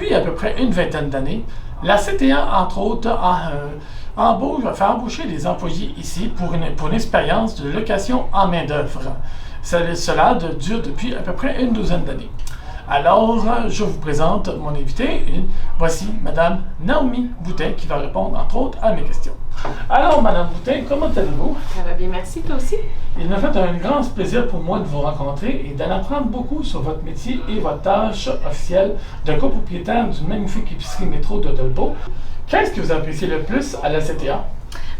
Depuis à peu près une vingtaine d'années, la CTA, entre autres, fait embaucher des employés ici pour une expérience de location en main-d'œuvre. Cela dure depuis à peu près une douzaine d'années. Alors, je vous présente mon invité. Voici Madame Naomi Boutin qui va répondre, entre autres, à mes questions. Alors, Madame Boutin, comment allez-vous? Ça va bien, merci. Toi aussi? Il m'a fait un grand plaisir pour moi de vous rencontrer et d'en apprendre beaucoup sur votre métier et votre tâche officielle de copropriétaire d'une magnifique épicerie métro de Dolbeau. Qu'est-ce que vous appréciez le plus à la CTA?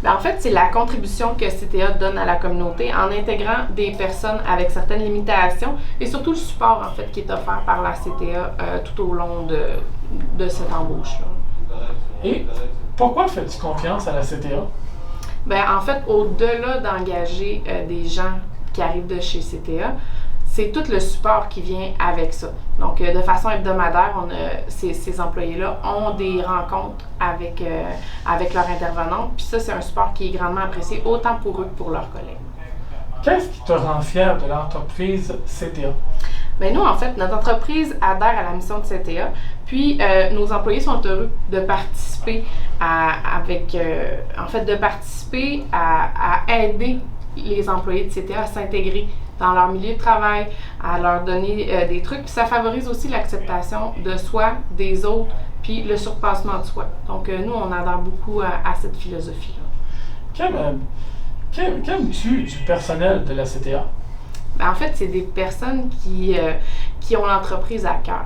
En fait, c'est la contribution que CTA donne à la communauté en intégrant des personnes avec certaines limitations et surtout le support en fait qui est offert par la CTA tout au long de cette embauche-là. Et pourquoi fais-tu confiance à la CTA? En fait, au-delà d'engager des gens qui arrivent de chez CTA, c'est tout le support qui vient avec ça. Donc, de façon hebdomadaire, ces employés-là ont des rencontres avec leurs intervenants. Puis ça, c'est un support qui est grandement apprécié, autant pour eux que pour leurs collègues. Qu'est-ce qui te rend fier de l'entreprise CTA? Nous, en fait, notre entreprise adhère à la mission de CTA. Puis, nos employés sont heureux de participer à aider les employés de CTA à s'intégrer dans leur milieu de travail, à leur donner des trucs. Puis ça favorise aussi l'acceptation de soi, des autres, puis le surpassement de soi. Donc, nous, on adhère beaucoup à cette philosophie-là. Qu'aimes-tu du personnel de la CTA? En fait, c'est des personnes qui ont l'entreprise à cœur,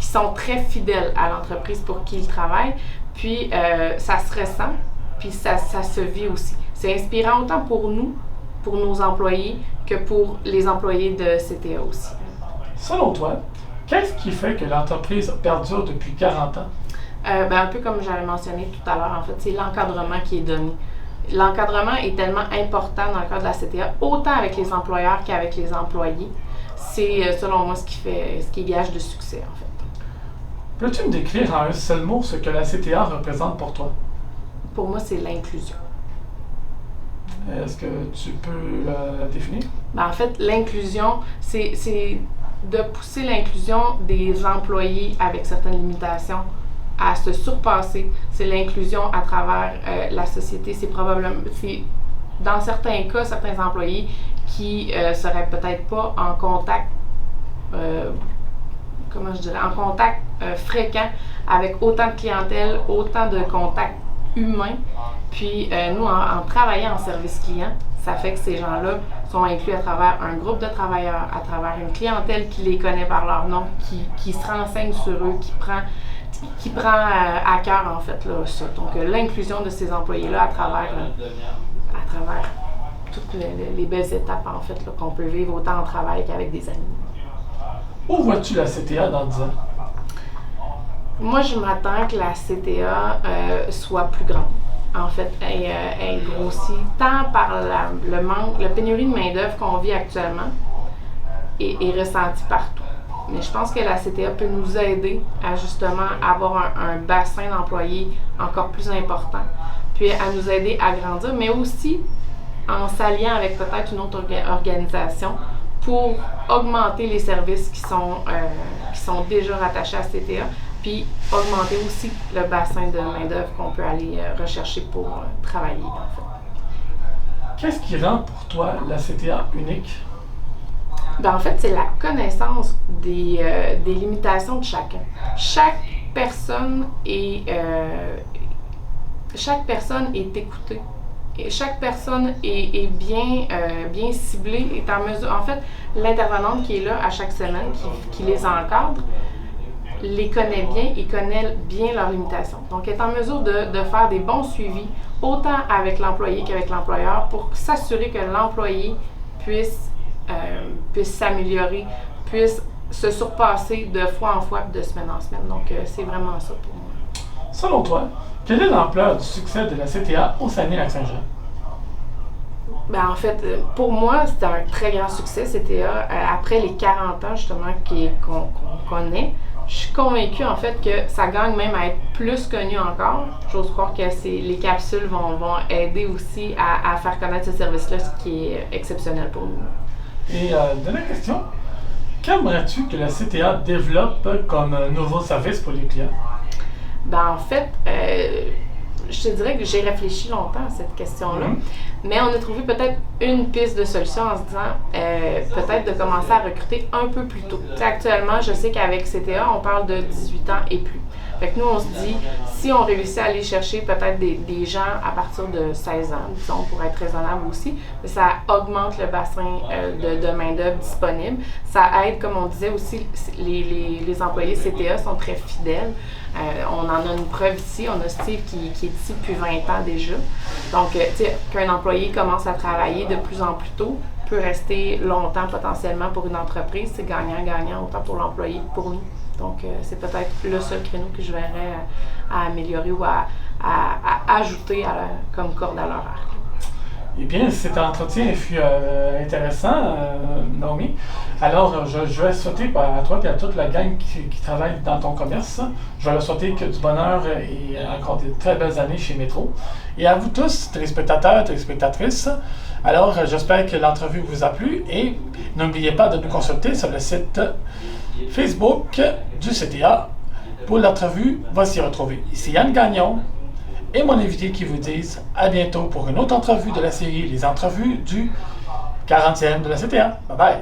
qui sont très fidèles à l'entreprise pour qui ils travaillent. Puis, ça se ressent, puis ça se vit aussi. C'est inspirant autant pour nous, pour nos employés, que pour les employés de CTA aussi. Selon toi, qu'est-ce qui fait que l'entreprise perdure depuis 40 ans? Un peu comme j'avais mentionné tout à l'heure, en fait, c'est l'encadrement qui est donné. L'encadrement est tellement important dans le cadre de la CTA, autant avec les employeurs qu'avec les employés. C'est, selon moi, ce qui est gage de succès, en fait. Peux-tu me décrire en un seul mot ce que la CTA représente pour toi? Pour moi, c'est l'inclusion. Est-ce que tu peux la définir? En fait, l'inclusion, c'est de pousser l'inclusion des employés avec certaines limitations à se surpasser. C'est l'inclusion à travers la société. C'est dans certains cas, certains employés qui seraient peut-être pas en contact, fréquent avec autant de clientèle, autant de contacts humains. Puis nous, en travaillant en service client, ça fait que ces gens-là sont inclus à travers un groupe de travailleurs, à travers une clientèle qui les connaît par leur nom, qui se renseigne sur eux, qui prend à cœur en fait là, ça. Donc l'inclusion de ces employés-là à travers toutes les belles étapes en fait là, qu'on peut vivre autant en travail qu'avec des amis. Où vois-tu la CTA dans 10 ans? Moi, je m'attends que la CTA soit plus grande. En fait, elle grossit tant par la pénurie de main-d'œuvre qu'on vit actuellement est ressentie partout. Mais je pense que la CTA peut nous aider à justement avoir un bassin d'employés encore plus important, puis à nous aider à grandir, mais aussi en s'alliant avec peut-être une autre organisation pour augmenter les services qui sont déjà rattachés à CTA, puis augmenter aussi le bassin de main-d'œuvre qu'on peut aller rechercher pour travailler, en fait. Qu'est-ce qui rend pour toi la CTA unique? En fait, c'est la connaissance des limitations de chacun. Chaque personne est écoutée. Et chaque personne est bien ciblée, est en mesure. En fait, l'intervenante qui est là à chaque semaine, qui les encadre, les connaît bien et connaît bien leurs limitations. Donc, elle est en mesure de faire des bons suivis, autant avec l'employé qu'avec l'employeur, pour s'assurer que l'employé puisse s'améliorer, puisse se surpasser de fois en fois, de semaine en semaine. Donc, c'est vraiment ça pour moi. Selon toi, quelle est l'ampleur du succès de la CTA au Saguenay-Lac-Saint-Jean? En fait, pour moi, c'était un très grand succès, CTA. Après les 40 ans, justement, qu'on connaît, je suis convaincue, en fait, que ça gagne même à être plus connu encore. J'ose croire que les capsules vont aider aussi à faire connaître ce service-là, ce qui est exceptionnel pour nous. Et dernière question, Qu'aimerais-tu que la CTA développe comme nouveau service pour les clients? Ben, en fait, je te dirais que j'ai réfléchi longtemps à cette question-là, mais on a trouvé peut-être une piste de solution en se disant peut-être de commencer à recruter un peu plus tôt. T'sais, actuellement, je sais qu'avec CTA, on parle de 18 ans et plus. Fait que nous, on se dit, si on réussit à aller chercher peut-être des gens à partir de 16 ans, disons, pour être raisonnable aussi, ça augmente le bassin de main-d'œuvre disponible. Ça aide, comme on disait aussi, les employés CTA sont très fidèles. On en a une preuve ici. On a Steve qui est ici depuis 20 ans déjà. Donc, tu sais, qu'un employé commence à travailler de plus en plus tôt, peut rester longtemps potentiellement pour une entreprise. C'est gagnant-gagnant autant pour l'employé que pour nous. Donc, c'est peut-être le seul créneau que je verrais à améliorer ou à ajouter comme corde à leur arc. Eh bien, cet entretien fut intéressant, Naomi. Alors, je vais souhaiter à toi et à toute la gang qui travaille dans ton commerce, je vais leur souhaiter que du bonheur et encore de très belles années chez Métro. Et à vous tous, téléspectateurs, téléspectatrices, alors j'espère que l'entrevue vous a plu et n'oubliez pas de nous consulter sur le site Facebook du CTA pour l'entrevue va s'y retrouver. Ici Yann Gagnon et mon invité qui vous disent à bientôt pour une autre entrevue de la série Les entrevues du 40e de la CTA. Bye bye!